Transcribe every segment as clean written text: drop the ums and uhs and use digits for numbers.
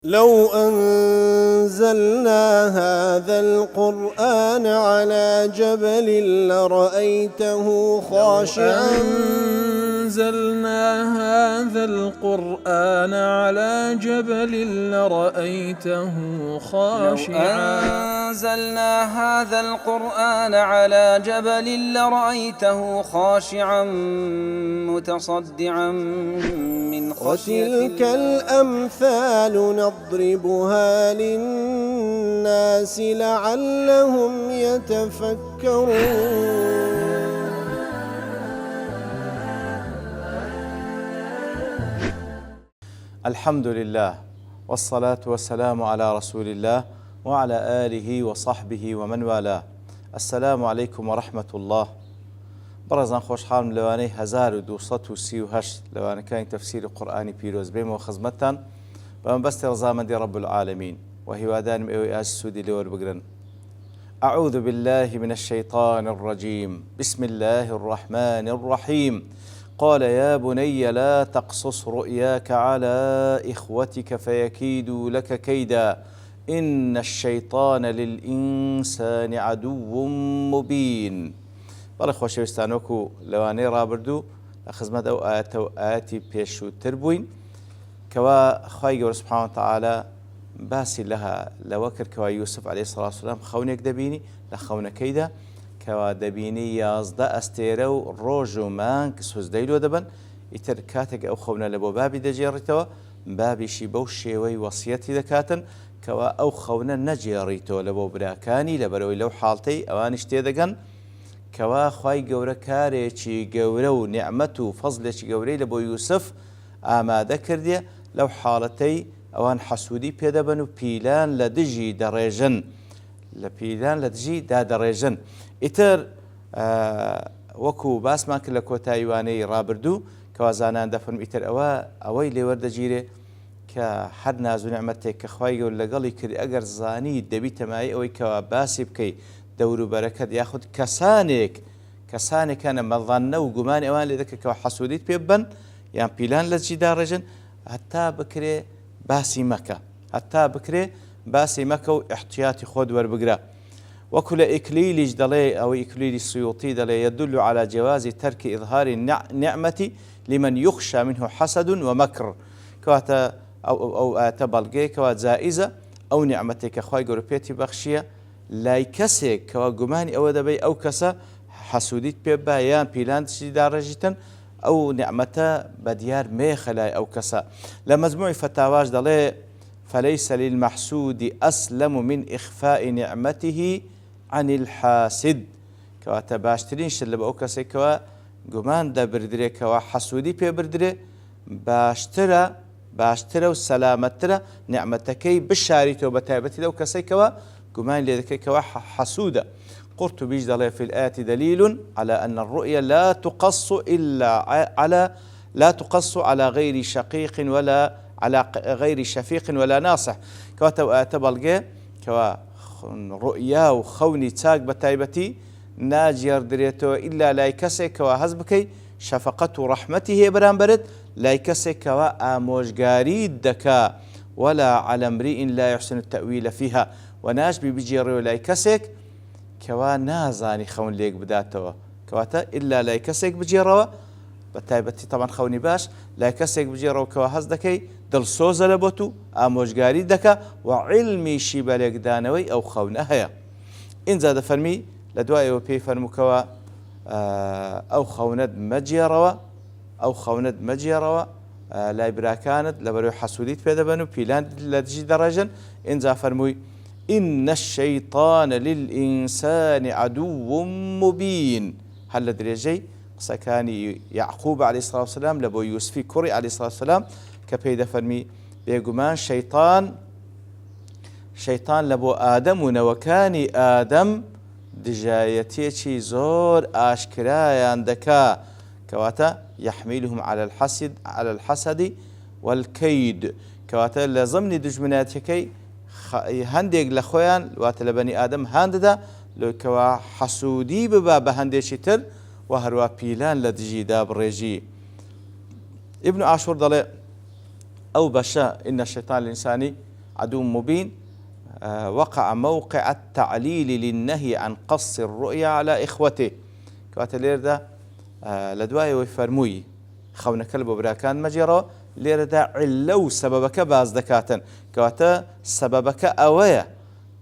لو أنزلنا هذا القرآن على جبل لرأيته خاشعا أنزلنا هذا القرآن على جبل لرأيته خاشعا أنزلنا هذا القرآن على جبل لرأيته خاشعا متصدعا من خشية وتلك الأمثال نضربها للناس لعلهم يتفكرون. الحمد لله والصلاة والسلام على رسول الله وعلى آله وصحبه ومن والاه. السلام عليكم ورحمة الله. برزان خوشحالم لوانەی 1238 لەوانەکانی تەفسیری قورئانی پیرۆز بێمەوە خزمەتتان بەمەبەستی ڕەزامەندی رب العالمین و هیوادارم ئێوەی ئاسی سوودی لێوەربگرن. أعوذ بالله من الشيطان الرجيم. بسم الله الرحمن الرحيم. قال يا بني لا تقصص رؤياك على إخوتك فيكيدوا لك كيدا إن الشيطان للإنسان عدو مبين. بەڵێ خۆشەویستانۆک و لەوانەی ڕابردوو لە خزمەت ئەو ئاەتە و ئاەتی پێشووتر بووین کەوا خوای گەورە سوبحانە وتەعالە باسی لەوە کرد کەوا یوسف عەلەیهی سەڵاتو وەسەلام خەونێک دەبینی لە خەونەکەیدا کەوا دەبینی 11 ئەستێرە و ڕۆژ و مانگ سوزدەی لۆ دەبن. ئیتر کاتێک ئەو خەونە لە بۆ بابی دەجێڕیتەوە بابیشی بەو شێوەی وەسیەتی دەکاتن کەوا ئەو خەونە نەجێڕیتەوە لە بۆ براکانی لەبەرەوەی لەو حاڵتەی ئەوانیش تێدەگەن کەوا خوای گەورە کارێکی گەورە و نیعمەت و فەزلێکی گەورەی لە بۆ یوسف ئامادە کردێ لەو حاڵەتەی ئەوان حەسوودی پێدەبن و پیلان لە دژی دەڕێژن دادەڕێژن. ئیتر وەکو باسمان کرد لە کۆتاییوانەی ڕابردوو کەوا زانان دەفەرمون ئیتر ئەوەی لێوەردەگیرێ کە هەر ناز و نیعمەتێک کە خوای گەورە لەگەڵی کرد ئەگەر زانی دەبی تەمای ئەوەی کەوا باسی بکەی دەوروبەرەکەت یاخود کەسانێکانە مەظەنە و گومانی ئەوان لێ دەکە کەوا حەسوودیت پێ ببەن یان پیلان لە دژیدا ڕێژن هەتا بکرێ باسی مەکە و احتیاتی خۆت وەربگرە. وەکو لە ئیکلیلیش دەڵێ ئەوە ئیکلیلی سیوطی دەڵێ يدل على جواز ترك إظهار النعمة لمن يخشى منه حسد ومكر. کەواتە ئەو ئاەتە بەڵگەیە کەوا جائزە ئەو نعمەتێک کە خوای گەورە پێتی بەخشیە لای کەسێک کەوا گومانی ئەوە دەبێ ئەو کەسە حەسوودیت پێ با یان پیلان دژیدا ڕێژیتن ئەو نعمەتە بەدیار مێخە لای ئەو کەسە. لە مەجموعی فتاواش دەڵێ فليس للمحسود أسلم من إخفاء نعمته عن الحاسد. کەواتە باشترین شت لە بە ئەو کەسێک کەوا گومان دەبردرێ کەوا حەسوودی پێ بردرێ باشترە و سەلامەتترە نعمەتەکەی بشاریتەوە بە تایبەتی لەو کەسێکەوە گومان لێ دەکەیتەوە حەسوودە. قورطبیش دەڵێ في الآية دليل على أن الرؤيا لا تقص على غير شقيق ولا على غير شفيق ولا ناصح. کەواتە ئاەتە بەڵگێ کەوا ڕؤیا و خەونی چاک بە تایبەتی ناجێڕدرێتەوە ئیلا لای کەسێک کەوا هەز بکەی شەفەقەت و ڕەحمەتی هەیە بەرامبەرت لای کەسێک کەوا ئامۆژگاریت دەکا ولا على امرئ لا يحسن التأويل فيها و ناشبی بجێڕێەوە لای کەسێک کەوا نازانی خەون لێک بداتەوە. کەواتە ئیلا لای کەسێک بجێڕەوە بە تایبەتی تەمان خەونی باش لای کەسێک بجێڕەوە کەوا هەز دەکەی دڵسۆزە لە بۆت و ئامۆژگاری دەکا و عیلمیشی بە لێکدانەوەی ئەو خەونە هەیە. ئینجا دەفەرمی لە دوایەوە پێی فەرمووکەوە ئەو خەونەت مەجێڕەوە لای براکانت لەبەرەوەی حەسوودیت پێ دەبن و پیلان لە دژی دەڕێژن. ئینجا فەرمووی إن الشيطان للإنسان عدو مبين. هل لدرجي قسەکانی یعقوب عليه الصلاة والسلام لە بۆ یوسفی کوڕی عليه الصلاة والسلام کە پێی دەفەرمی بێگومان شەیطان لە بۆ ئادەم و نەوەکانی ئادەم دژایەتێکی زۆر ئاشکرایان دەکا کەواتە يحملهم على الحسد والكيد. کەواتە لە زەمنی دژمنایەتەکەی هەندێک لە خۆیان واتە لە بەنی ئادەم هەندەدا لەکەوا حەسوودی ببا بە هەندێکی تر و هەروە پیلان لە دژیدا بڕێژی. ئیبن عاشور دەڵێ ئەو بەشە ئین الشەیطان للئینسانی عدو مبين وقع موقع التعليل للنهي عن قص الرؤيا على إخوته كواتە لێرەدا لە دوایەوەی فەرمووی خەونەکە لە بۆ براکان مەجێڕەوە لێرەدا عیلە و سەبەبەکە باز دەکاتن کەواتە سەبەبەکە ئەوەیە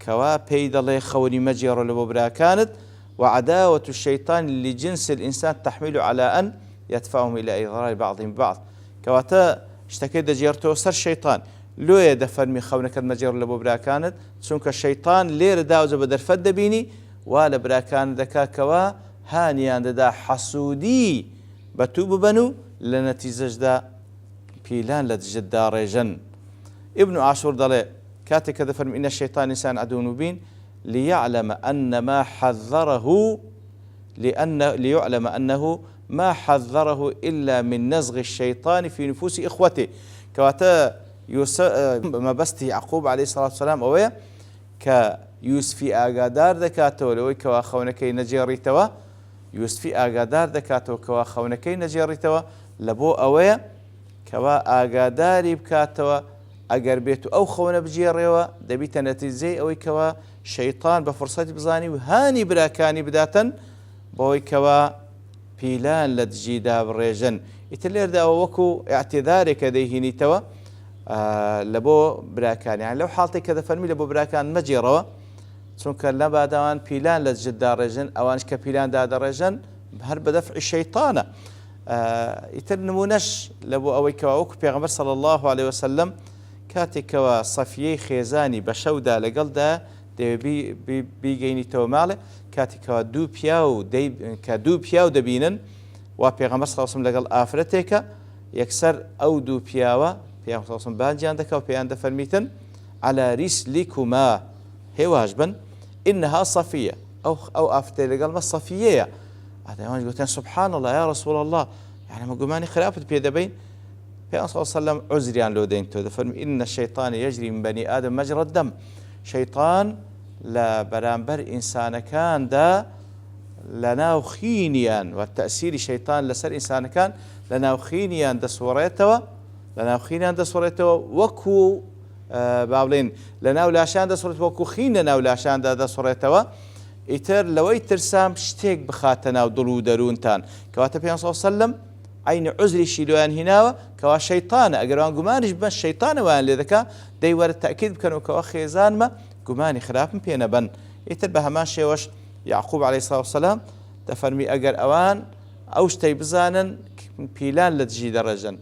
کەوا پێی دەڵێ خەونی مەجێڕە لە بۆ براکانت وعداوة الشيطان لجنس الإنسان تحمل على أن يدفعهم إلى إضرار بعضهم ببعض كواتا شتەکەی دەجێڕتەوە سەر شەیطان لۆیە دەفەرمی خەونەکەت مەجێڕ لە بۆ براکانت چونکە شەیطان لێرەدا وجە بە دەرفەت دەبینی وا لە براکان دەکاکەوە هانیان دەدا حەسوودی بەتوو ببەن و لە نەتیجەشدا پیلان لە دژتدا ڕێژەن. ابن عاشور دەڵێ کاتێک کە دەفەرمی ئینە الشەیطان ئینسان عەدوٌ مبین ليعلم أنه ما حذره إلا من نزغ الشيطان في نفوس إخوته كواتا ما بستي يعقوب عليه الصلاة والسلام أويا كيوسفي آقادار دكاتو لوي كوا خونكي نجيريتوا يوسفي آقادار دكاتو كوا خونكي نجيريتوا لبو أويا كوا آقاداري بكاتوا ئەگەر بێت و ئەو خەونە بجێڕێەوە دەبیتە نەتیجەی ئەوەی کەوا شەیطان بە فرسەتی بزانی و هانی براکانی بداتن بۆی کەوا پیلان لە دژیدا بڕێژن. ئیتر لێرەداوە وەکو ئاعتیدارێکە دەیهێنیتەوە لە بۆ براکانیان لەو حاڵتێک کە دەفەرمی لە بۆ براکان مەجێڕەوە چونکە لەباداوان پیلان لە دژتدا ڕێژن ئەوانش کە پیلاندا دەڕێژن هەر بە دەفعی شەیطانە. ئیتر نمونەش لە بۆ ئەوەی کەوا وەکو پێغەمبەر صلی الله عليه وسلم کاتێکەوە سەفیەی خێزانی بە شەودا لەگەڵدا بیگەینیتەوە ماڵێ کاتێکەوە دوو پیا و دەبینن وا پێغەمبەر صلی الله علیه وسلم لەگەڵ ئافرەتێکە یەکسەر ئەو دوو پیاوە پێغەمبەر صلی الله علیه وسلم بانجیان دەکا و پێیان دەفەرمیتن على رسلكما هێواش بن إنها صفية أو ئافرەتێ لەگەڵمە صفیەیە ئەوانش گوتیان سبحان الله يا رسول الله يعني ما گومانی خراپت پێ دەبین پیامبر صلی الله علیه و سلم عذریان لۆ دەین تۆ دەفەرمی إن الشيطان يجري من بني آدم مجرى الدم شەیطان لە بەرامبەر ئینسانەکاندا لە ناوخینیان و تەئسیری شەیطان لەسەر ئینسانەکان لە ناوخینیان دەسوڕێتەوە وەکو با بڵێن لە ناو لاشان دەسوڕێتەوە وەکو خین لە ناو لاشاندا دەسوڕێتەوە ئیتر لەوەی ترسام شتێک بخاتە ناو دڵ و دەروونتان کەواتە پیامبر صلی الله علیه و سلم عین عذریشی لۆیان هێناوە کەوا شەیطانە ئەگەر گومانیش بن شەیطانەوەیان لێ دەکا دەیوەرە تەئکید بکەن کەوا خێزانمە گومانی خراپم پێ نەبەن. ئیتر بە هەمان شێوەش یعقوب عەلەیهی سڵاو وسەلام دەفەرمی ئەگەر ئەوان ئەو شتەی بزانن پیلان لە دژی دەڕێژن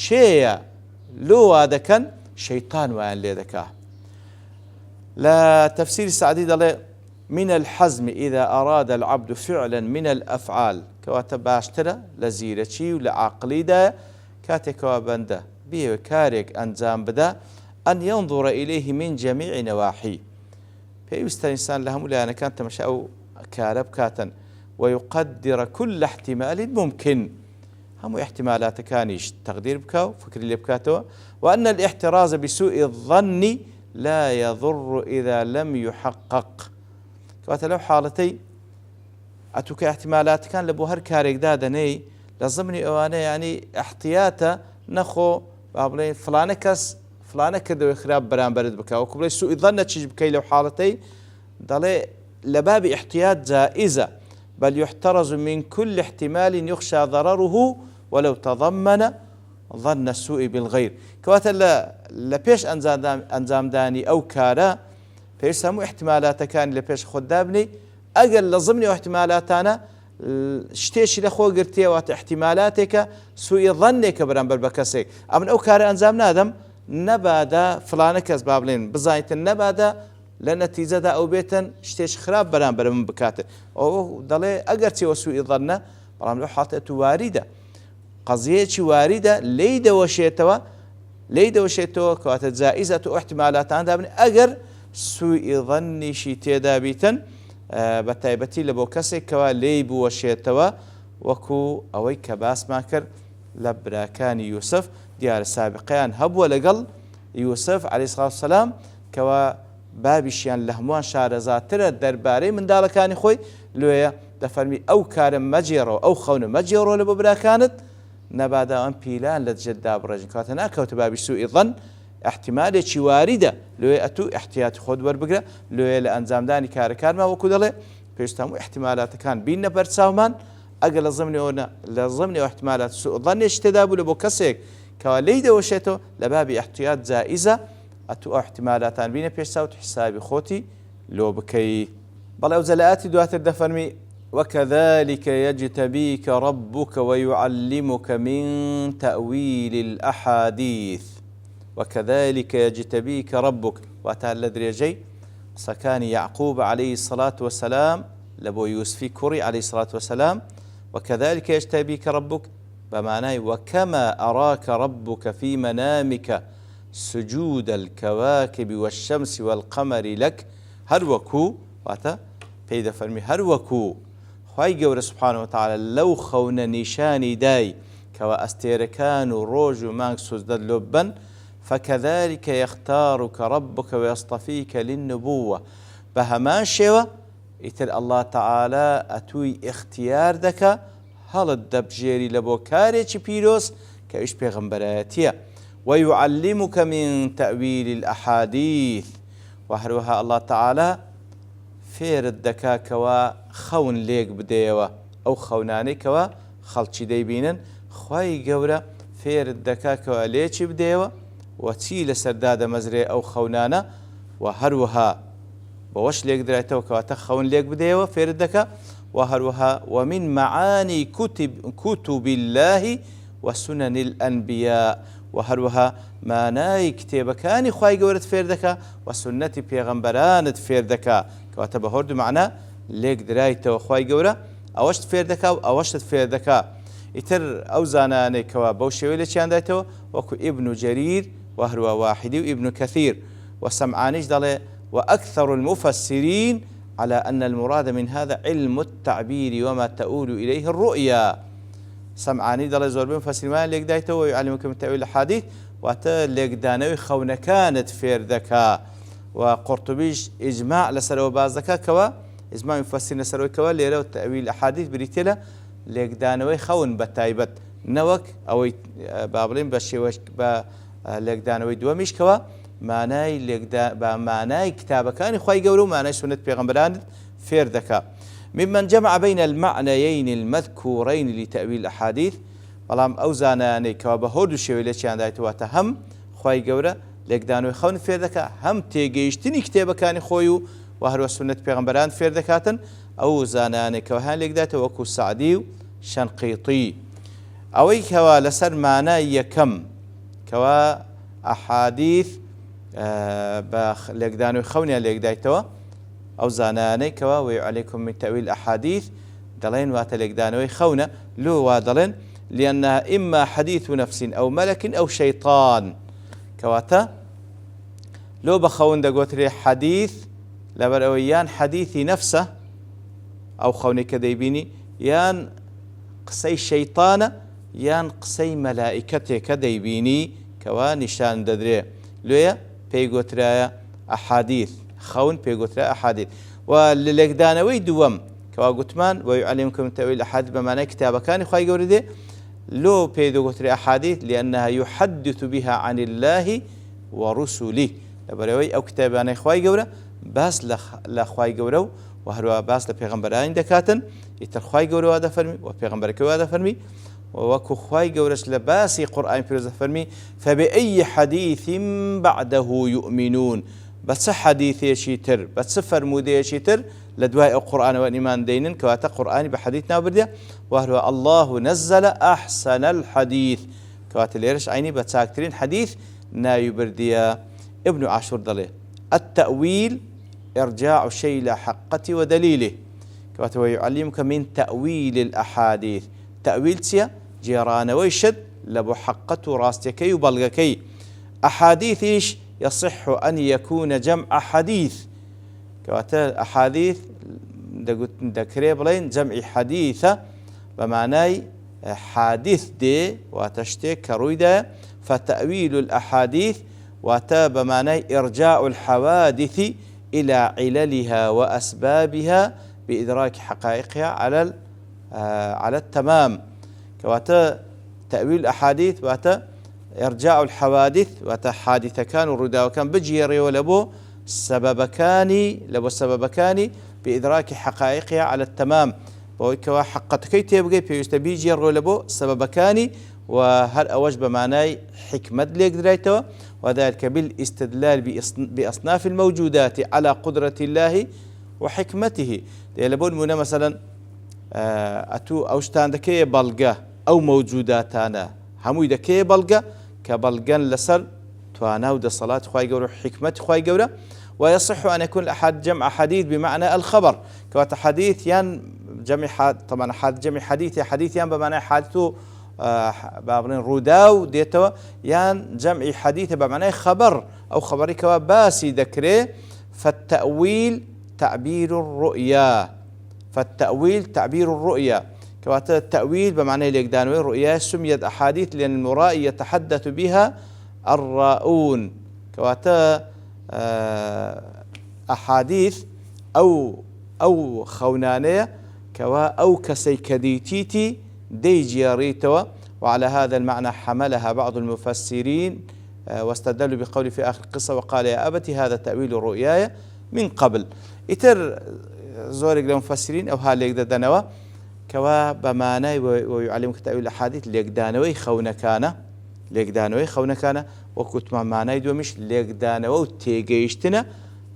چێیە لۆ وا دەکەن شەیطان وایان لێ دەکا. لە تەفسیری سعدی دەڵێ من الحزم إذا أراد العبد فعلا من الأفعال كواتا باشترە لە زیرەکی و لە عاقلیدا کاتێکەوە بەندە بێوە کارێک ئەنجام بدە أن ينظر إليه من جميع نواحي پێویستە ئینسان لە هەموو لایەنەکان تەمەشا ئەو کارە بکاتن ويقدر كل احتمال ممكن هەموو احتمالاتەکانیش تەقدیر بکا و فکری لێ بکاتەوە وأن الاحتراز بسوء الظن لا يضر إذا لم يحقق کەواتە لەو حاڵەتەی ئەتوکە احتمالاتەکان لە بۆ هەر کارێکدا دەنێی لە زمانی ئەوانە ینی احتیاتە نەخۆ با بڵێن فلانە کەس فلانە کردەوەی خراپ بەرامبەرت بکە وەکو بڵێ سوء ظن چیش بکەی لەو حاڵەتەی دەڵێ لە بابی احتیات جائزة بل يحترز من كل احتمال يخشى ضرره ولو تضمن ظن السوء بالغير کەواتە لە پێش ئەنجامدانی ئەو کارە پێش هەموو احتمالاتەکانی لە پێش خۆتدا بنی ئەگەر لە زمنی احتمالاتانە شتێکی لە خۆ گرتیەوەتە احتمالاتێکە سوء ظنێکە بەرامبەر بە کەسێک ئەمن ئەو کارە ئەنجام نادەم نەبادا فلانە کەس با بڵێن بزانیتن نەبادا لە نەتیجەدا ئەو بێتن شتێک خراپ بەرامبەر من بکاتێ ئەو دەڵێ ئەگەر چێوە سوء ظنە بەڵام لەو حاڵەتە واریدە قەزیەیەکی واریدە لی دەوەشێتەوە کەواتە جائزە و احتمالاتاندا بن ئەگەر سوء ظنیشی تێدا بیتن بە تایبەتی لە بۆ کەسێک کەوا لێی بوەشێتەوە وەکو ئەوەی کە باسمان کرد لە براکانی یوسف دیارە سابقیان هەبووە لەگەڵ یوسف عەلەیهی سڵاو وسەلام کەوا بابیشیان لە هەمووان شارەزاترە دەربارەی منداڵەکانی خۆی لێیە دەفەرمی ئەو کارە مەجێڕەوە ئەو خەونە مەجێڕەوە لە بۆ براکانت نەبادا ئەم پیلان لە دژتدا بڕێژن کاتە ناکەوتە بابی سوء ظن احتمالێکی واریدە لێ ئەتوو احتیاتی خۆت وەربگرە لێ لە ئەنجامدانی کارەکانمان وەکو دەڵێ پێویستە هەموو احتمالاتەکان بینە بەرچاومان ئەگەر لە ضمنی احتمالات ظنێکی تێدا بوو لە بۆ کەسێک کەوا لێی دەوەشێتەوە لە بابی احتیات جائزە ئەتوو ئەو احتمالاتان بینە پێش چاوت حسابی خۆتی لۆ بکەی. بەڵێ ئەو جەلایەتی دواتر دەفەرمی وكذلك يجتبيك ربك ويعلمك من تأويل الأحاديث وكذلك يجتبيك ربك واتال دريجي سكان يعقوب عليه الصلاة والسلام لبو يوسف كوري عليه الصلاة والسلام وكذلك يجتبيك ربك بمعنى وكما أراك ربك في منامك سجود الكواكب والشمس والقمر لك هروكو واتا بيد فرمي هروكو خی گەورە سبحانه وتعالى لەو خەونە نیشانی دای کەوا ئەستێرەکان و ڕۆژ و مانگ سوزدەت لۆ بن فكذلك يختارك ربك ويصطفيك للنبوة بە هەمان شێوە ئیتر الله تعالى ئەتووی اختیار دەکا هەڵت دەبژێری لە بۆ کارێکی پیرۆز کە ئیش پێغەمبەرایەتیە ويعلمك من تأويل الأحاديث وهروها الله تعالى فێرت دەکا کەوا خەون لێک بدەیەوە ئەو خەونانەی کەوا خەڵکی دەیبینن خی گەورە فێرت دەکا کەوا لێکی بدەیەوە و چی لەسەردا دەمەزرێ ئەو خەونانە و هەروەها بەوەش لێک درایتەوە کەواتە خەون لێک بدەیەوە فێرت دەکا و هەروەها ومن معانی كتب الله وسنن الأنبياء و هەروەها مانای کتێبەکانی خی گەورەت فێر دەکا و سنەتی پێغەمبەرانت فێر دەکا کەواتە بە هەردوو معنە لێک درایتەوە خی گەورە ئەوەشت فێر دەکا و ئەوەشت فێر دەکا. ئیتر ئەو زانانەی کەوا بەو شێوەیە لە چیان دایتەوە وەکو ئیبن جەریر و هەروە واحدی و ئیبن کەثیر و سەمعانیش دەڵێ وأكثر المفسرين على أن المراد من هذا علم التعبير وما تؤول إليه الرؤيا. سمعاني دڵێ زۆربەی مفەسیرمان لێک دایتەوە ويعلمك من تأويل الأحاديث واتە لێکدانەوەی خەونەکانت فێر دەکا و قورطوبیش ئیجماع لەسەرەوە باز دەکا کەوا ئیجماع مفەسیرین لەسەرەوەی کەوا لێرە تەویل ئەحادیث بریتێ لە لێکدانەوەی خەون بە تایبەت نەوەک ئەوەی با بڵێن بە شێوەش بە لێکدانەوەی دووەمیش کەوا مانای بە مانای کتابەکانی خی گەورە و مانای سنت پێغەمبەرانت فێر دەکا. ممن جمع بين المعنيين المذكورين لتأويل الأحاديث بەڵام ئەو زانانەی کەوا بە هەردوو شێوەی لە چیان دایتەوەتە هەم خی گەورە لێکدانەوەی خەون فێر دەکا هەم تێگەیشتنی کتێبەکانی خۆی و هەروە سنت پێغەمبەران فێر دەکاتن ئەو زانانەی کەوا هەیان لێک دایتەوە وەکو سعدی و شەنقیطی ئەوەی کەوا لەسەر مانای یەکەم کەوا ئەحادیث بە لێکدانەوەی خەونیان لێک دایتەوە ئەو زانانەی کەوا ويعلمكم من تأويل الأحاديث دەڵێن واتە لێکدانەوەی خەونە لۆ وا دەڵێن لأنها إما حديث نفس أو ملك أو شيطان كواتا لو بخون دقوتري حديث لبرويان حديث نفسه أو خوني كديبيني يان قسي شيطان يان قسي ملائكته كديبيني كوا نشان ددري لويا بيقوتري أحاديث خون بيقوتري أحاديث وللقدانوي دوم كوا قتمان ويعلمكم تأويل أحاديث بمعنى كتابة كان خواهي قورده لو بيدوغتري أحاديث لأنها يحدث بها عن الله ورسله لبروي أو كتابان خواهي قوره باس لخواهي قوره وهروا باس لبيغمبران دكاتن يتر خواهي قوره هذا فرمي وبيغمبرك هذا فرمي ووكو خواهي قورش لباسي قرآن فيروز فرمي فبأي حديث بعده يؤمنون بس حديث يشيتر بس فرمودي يشيتر لدواء القرآن والإيمان دينن كواتا قرآن بحديثنا وبرديا وهو الله نزل أحسن الحديث كواتا ليرش عيني بتساكترين حديث نايو برديا ابن عاشور ضليه التأويل إرجاع الشيء إلى حقته ودليله كواتا ويعلمك من تأويل الأحاديث تأويل تيا جيران ويشد لبو حقته راستكي وبلغكي أحاديث إيش يصح أن يكون جمع حديث كواتا أحاديث دكري بلين جمع حديثة بمعنى حادث دي وتشتي كرويدا فتأويل الأحاديث وتا بمعنى إرجاع الحوادث إلى عللها وأسبابها بإدراك حقائقها على التمام كواتا تأويل الأحاديث واتا إرجاع الحوادث وتحادث كان الردا وكان بجيري ولبو سبب كان بإدراك حقائقها على التمام بويكوا حقتكي تبغي بيستبي جير ولبو سبب كان وهل أوج بمعنى حكمة ليك دريته وذلك بالاستدلال بأصناف الموجودات على قدرة الله وحكمته لابد من مثلا أتو أوشتان دكي بلغة أو موجوداتنا همو دكي بلغة كبلغان لسر توانا ود صلاة خواي قورة حكمة خواي قورة ويصح أن يكون أحد جمع حديث بمعنى الخبر كوات حديث ين جمع طبعا جمع حديث ين بمعنى حادثه بابرين روداو ديتو يان جمع حديث بمعنى خبر أو خبري كوا باسي ذكره فالتأويل تعبير الرؤيا كوات التأويل بمعنى اليقدانوي الرؤيا سميت أحاديث لأن المرائي يتحدث بها الراؤون كوات أحاديث أو خونانية كوا أو كسيكديتيتي ديجياريتوا وعلى هذا المعنى حملها بعض المفسرين واستدلوا بقول في آخر القصة وقال يا أبتي هذا تأويل رؤياي من قبل إتر زورق للمفسرين أو هاليك دانوا كوا بمعنى ويعلمك تأويل الأحاديث ليك دانوي خونكانا وكنت ما معنى دومش ليك دانوا وتيجيشتنا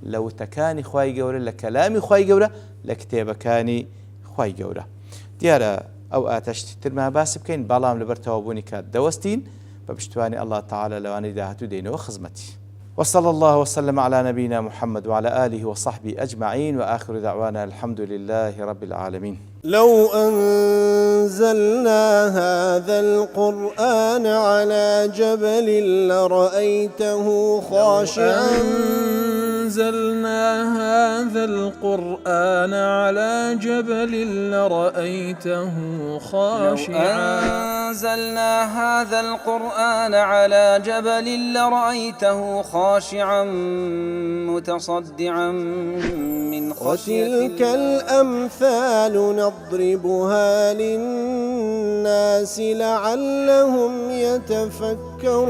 لو تكاني خواي جورة لكلامي خواي جورة لكتاب كاني خواي جورة ديارة أو آتشتر ما باسب كين بالام لبرتوابوني كات دوستين فبشتواني الله تعالى لو أنا داهتو دينه وخزمتي وصلى الله وسلم على نبينا محمد وعلى آله وصحبه أجمعين وآخر دعوانا الحمد لله رب العالمين. لو أنزلنا هذا القرآن على جبل لرأيته خاشعا أنزلنا هذا القرآن على جبل لرأيته خاشعا أنزلنا هذا القرآن على جبل لرأيته خاشعا متصدعا من خشية الله. وتلك الأمثال نضربها للناس لعلهم يتفكرون.